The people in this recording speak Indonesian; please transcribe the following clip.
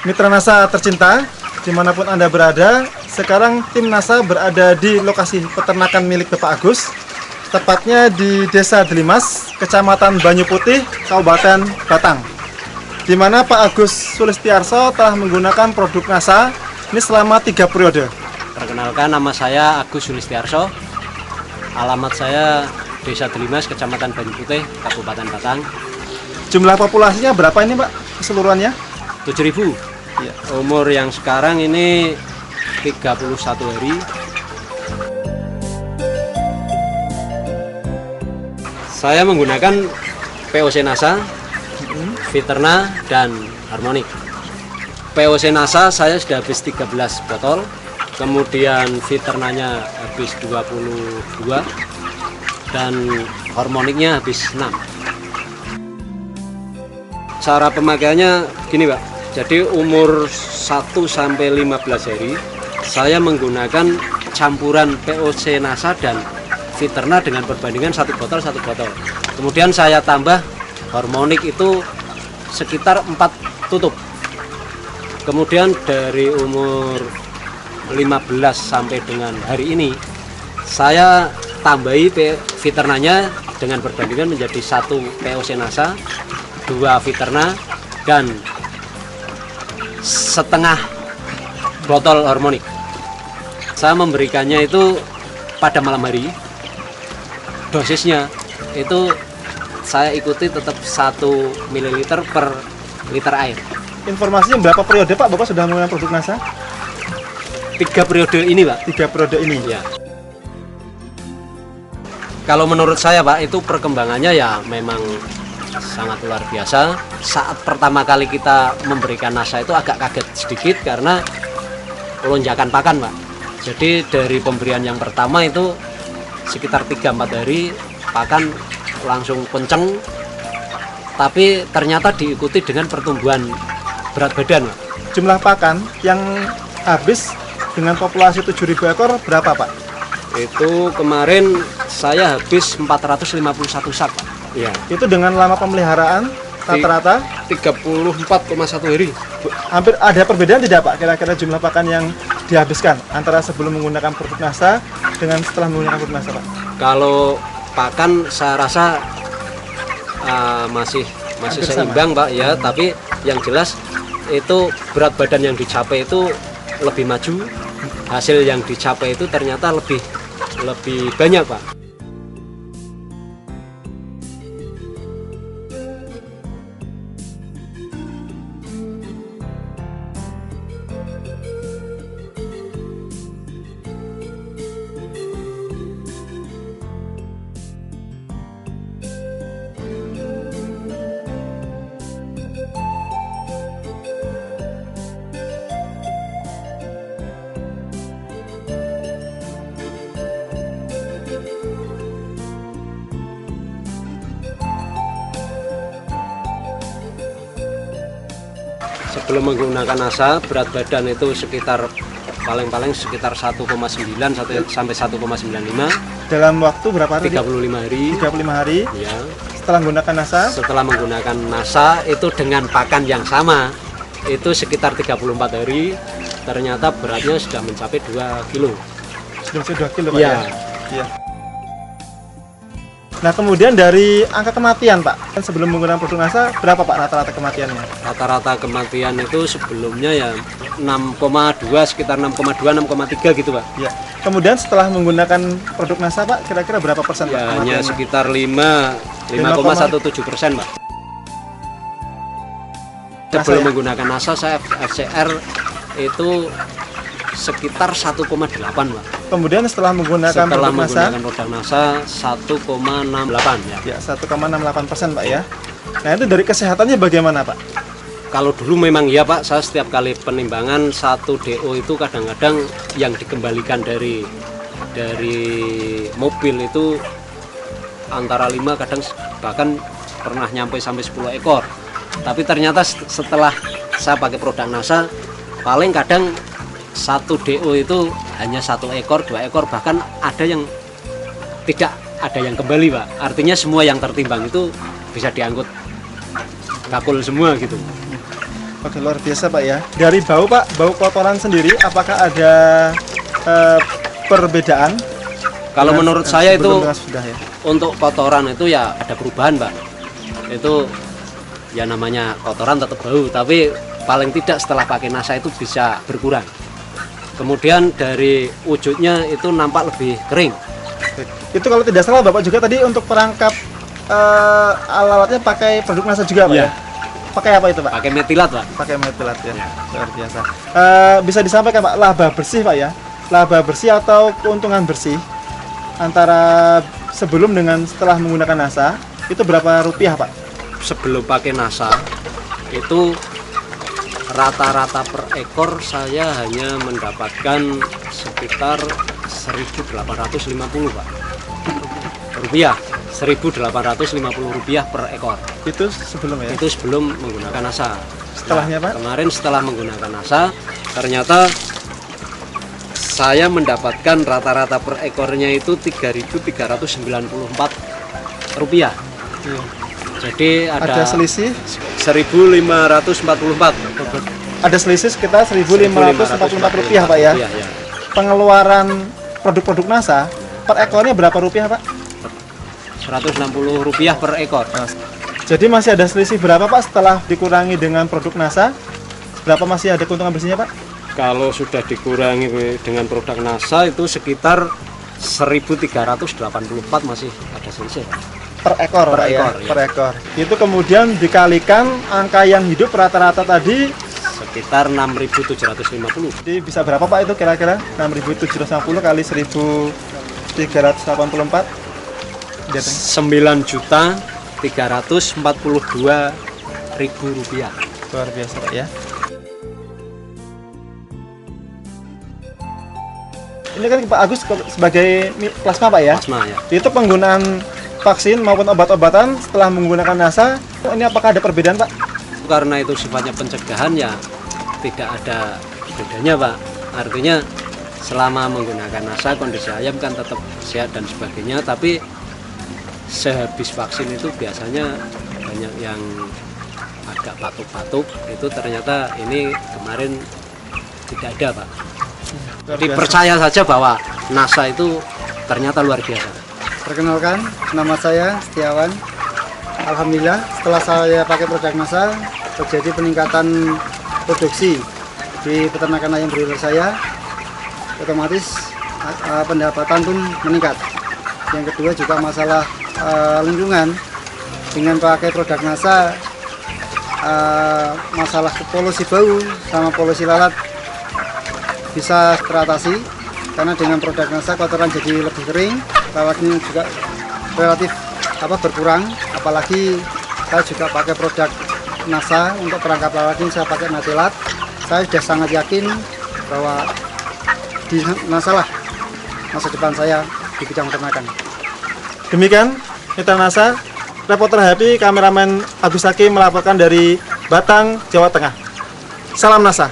Mitra NASA tercinta, dimanapun Anda berada, sekarang tim NASA berada di lokasi peternakan milik Bapak Agus, tepatnya di Desa Delimas, Kecamatan Banyu Putih, Kabupaten Batang, di mana Pak Agus Sulistiarso telah menggunakan produk NASA ini selama 3 periode. Perkenalkan, nama saya Agus Sulistiarso, alamat saya Desa Delimas, Kecamatan Banyu Putih, Kabupaten Batang. Jumlah populasinya berapa ini Pak keseluruhannya? 7.000. Ya. Umur yang sekarang ini 31 hari. Saya menggunakan POC NASA, Viterna, dan Harmonic. POC NASA saya sudah habis 13 botol, kemudian Viternanya habis 22, dan Harmonicnya habis 6. Cara pemakaiannya gini Pak, jadi umur 1 sampai 15 hari saya menggunakan campuran POC NASA dan Viterna dengan perbandingan 1 botol. Kemudian saya tambah Harmonic itu sekitar 4 tutup. Kemudian dari umur 15 sampai dengan hari ini saya tambahi Viternanya dengan perbandingan menjadi 1 POC NASA, 2 Viterna, dan setengah botol Harmonic. Saya memberikannya itu pada malam hari. Dosisnya itu saya ikuti tetap 1 ml per liter air. Informasinya berapa periode Pak Bapak sudah menggunakan produk NASA? 3 periode ini Pak. 3 periode ini Ya. Kalau menurut saya Pak, itu perkembangannya ya memang sangat luar biasa. Saat pertama kali kita memberikan NASA itu agak kaget sedikit karena lonjakan pakan Pak. Jadi dari pemberian yang pertama itu sekitar 3-4 hari pakan langsung kenceng, tapi ternyata diikuti dengan pertumbuhan berat badan Pak. Jumlah pakan yang habis dengan populasi 7.000 ekor berapa Pak? Itu kemarin saya habis 451 sak Pak. Ya. Itu dengan lama pemeliharaan rata-rata 34,1 hari. Hampir ada perbedaan tidak Pak kira-kira jumlah pakan yang dihabiskan antara sebelum menggunakan produk NASA dengan setelah menggunakan produk NASA Pak? Kalau pakan saya rasa masih seimbang Pak ya, tapi yang jelas itu berat badan yang dicapai itu lebih maju, hasil yang dicapai itu ternyata lebih banyak Pak. Sebelum menggunakan NASA, berat badan itu sekitar paling sekitar 1,9 sampai 1,95 dalam waktu berapa hari? 35 hari. 35 hari. Ya. Setelah menggunakan NASA? Setelah menggunakan NASA itu dengan pakan yang sama itu sekitar 34 hari, ternyata beratnya sudah mencapai 2 kilo. Sudah 2 kilo Pak Ya. Ya. Nah kemudian dari angka kematian Pak, sebelum menggunakan produk NASA berapa Pak rata-rata kematiannya? Rata-rata kematian itu sebelumnya ya 6,2, sekitar 6,2, 6,3 gitu Pak. Ya. Kemudian setelah menggunakan produk NASA Pak, kira-kira berapa persen Pak Ya, hanya kematiannya? sekitar 5,17% Pak. Sebelum ya? menggunakan NASA saya FCR itu sekitar 1,8 Pak. Kemudian setelah menggunakan produk NASA? Menggunakan produk NASA 1,68 ya. Ya 1,68% Pak ya. Nah itu dari kesehatannya bagaimana Pak? Kalau dulu memang ya Pak, saya setiap kali penimbangan 1 DO itu kadang-kadang yang dikembalikan dari mobil itu antara 5, kadang bahkan pernah nyampe sampai 10 ekor. Tapi ternyata setelah saya pakai produk NASA, paling kadang 1 DO itu hanya 1 ekor, 2 ekor, bahkan ada yang tidak ada yang kembali Pak. Artinya semua yang tertimbang itu bisa diangkut bakul semua gitu. Oke, luar biasa Pak ya. Dari bau Pak, bau kotoran sendiri, apakah ada perbedaan? Kalau Dengan- menurut saya itu sebelum dengan sudah ya. untuk kotoran itu ya ada perubahan, Pak. Itu ya namanya kotoran tetap bau, tapi paling tidak setelah pakai NASA itu bisa berkurang. Kemudian dari wujudnya itu nampak lebih kering. Itu kalau tidak salah Bapak juga tadi untuk perangkap alat-alatnya pakai produk NASA juga Pak Iya. ya? Pakai apa itu Pak? Pakai metilat, Pak. Pakai metilat ya, luar biasa. Bisa disampaikan Pak, laba bersih Pak ya? Laba bersih atau keuntungan bersih antara sebelum dengan setelah menggunakan NASA itu berapa rupiah Pak? Sebelum pakai NASA itu rata-rata per ekor saya hanya mendapatkan sekitar 1.850 Pak. Rupiah. 1.850 rupiah per ekor. Itu sebelum ya? Itu sebelum menggunakan NASA. Setelahnya Pak? Kemarin setelah menggunakan NASA, ternyata saya mendapatkan rata-rata per ekornya itu 3.394 rupiah. Iya. Jadi Ada selisih? 1.544. Ada selisih sekitar 1.544 rupiah Pak ya? Iya, iya. Pengeluaran produk-produk NASA per ekornya berapa rupiah Pak? 160 rupiah per ekor. Jadi masih ada selisih berapa Pak setelah dikurangi dengan produk NASA? Berapa masih ada keuntungan bersihnya Pak? Kalau sudah dikurangi dengan produk NASA itu sekitar 1.384 masih ada selisih. Per ekor Per Pak ya? ekor, ya. Per ekor. Itu kemudian dikalikan angka yang hidup rata-rata tadi, Sekitar 6.750. jadi bisa berapa Pak itu kira-kira? 6.750 kali 1.384? 9.342.000 rupiah. Luar biasa Pak ya. Ini kan Pak Agus sebagai plasma Pak ya? Plasma ya. Itu penggunaan vaksin maupun obat-obatan setelah menggunakan NASA, ini apakah ada perbedaan Pak? Karena itu sifatnya pencegahan ya tidak ada bedanya Pak. Artinya selama menggunakan NASA kondisi ayam kan tetap sehat dan sebagainya, tapi sehabis vaksin itu biasanya banyak yang agak batuk-batuk, itu ternyata ini kemarin tidak ada Pak. Luar Jadi biasa. percaya saja bahwa NASA itu ternyata luar biasa. Perkenalkan, nama saya Setiawan. Alhamdulillah, setelah saya pakai produk NASA, terjadi peningkatan produksi di peternakan ayam broiler saya. Otomatis pendapatan pun meningkat. Yang kedua juga masalah lingkungan. Dengan pakai produk NASA, masalah polusi bau sama polusi lalat bisa teratasi, karena dengan produk NASA kotoran jadi lebih kering, lalatnya juga relatif berkurang. Apalagi saya juga pakai produk NASA untuk perangkap lalat ini, saya pakai metilat. Saya sudah sangat yakin bahwa di NASA lah masa depan saya di bidang peternakan. Demikian mitra NASA, reporter Happy, kameramen Agus Hakim melaporkan dari Batang, Jawa Tengah. Salam NASA.